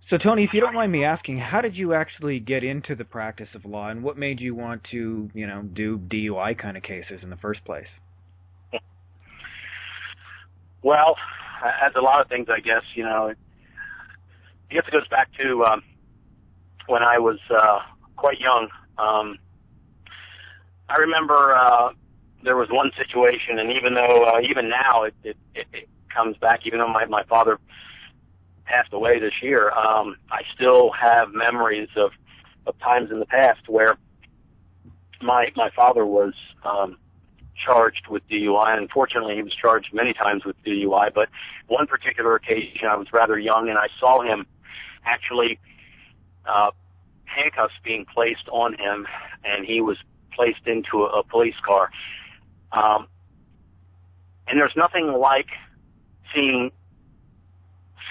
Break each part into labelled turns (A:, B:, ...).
A: So, Tony, if you don't mind me asking, how did you actually get into the practice of law, and what made you want to, do DUI kind of cases in the first place?
B: Well, as a lot of things, I guess, I guess it goes back to when I was quite young. I remember there was one situation, and even though even now it comes back, even though my father passed away this year, I still have memories of times in the past where my father was charged with DUI, and unfortunately he was charged many times with DUI, but one particular occasion I was rather young, and I saw him actually handcuffs being placed on him, and he was placed into a police car. And there's nothing like seeing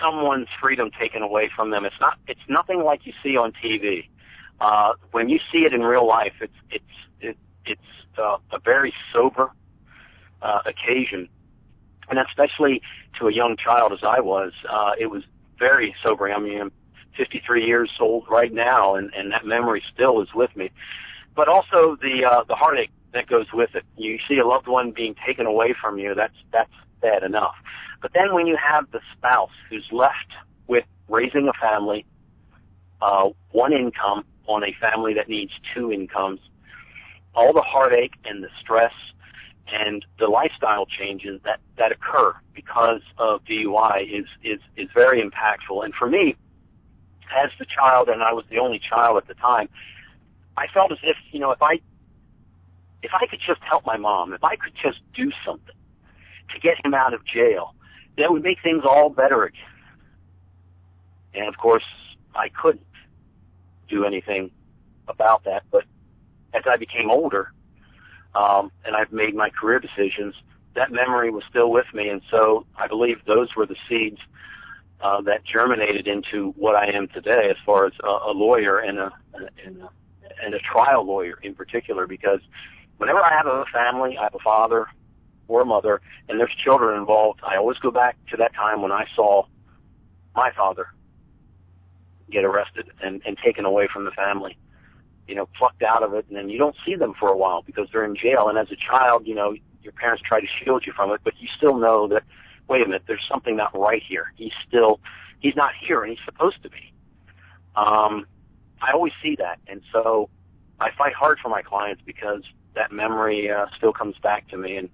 B: someone's freedom taken away from them. It's nothing like you see on TV. When you see it in real life, it's a very sober occasion, and especially to a young child as I was, it was very sobering. I mean, I'm 53 years old right now, and that memory still is with me. But also the heartache that goes with it. You see a loved one being taken away from you. That's bad enough. But then when you have the spouse who's left with raising a family, one income on a family that needs two incomes, all the heartache and the stress and the lifestyle changes that occur because of DUI is very impactful. And for me, as the child, and I was the only child at the time, I felt as if, if I could just help my mom, if I could just do something to get him out of jail, that would make things all better again. And of course, I couldn't do anything about that. But as I became older, and I've made my career decisions, that memory was still with me. And so I believe those were the seeds that germinated into what I am today, as far as a lawyer and a trial lawyer in particular. Because whenever I have a family, I have a father or a mother, and there's children involved, I always go back to that time when I saw my father get arrested and taken away from the family, plucked out of it, and then you don't see them for a while because they're in jail. And as a child, your parents try to shield you from it, but you still know that, wait a minute, there's something not right here. He's not here, and he's supposed to be. I always see that, and so I fight hard for my clients because that memory still comes back to me, and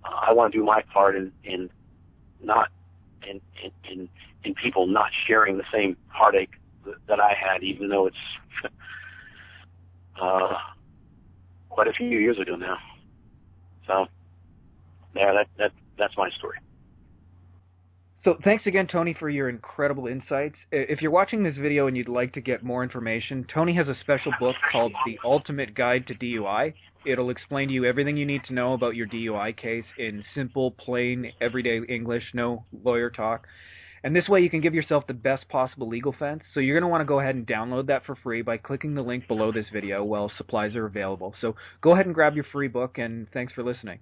B: I want to do my part in people not sharing the same heartache that I had, even though it's quite a few years ago now. So, yeah, that's my story.
A: So thanks again, Tony, for your incredible insights. If you're watching this video and you'd like to get more information, Tony has a special book called The Ultimate Guide to DUI. It'll explain to you everything you need to know about your DUI case in simple, plain, everyday English, no lawyer talk. And this way you can give yourself the best possible legal defense. So you're going to want to go ahead and download that for free by clicking the link below this video while supplies are available. So go ahead and grab your free book, and thanks for listening.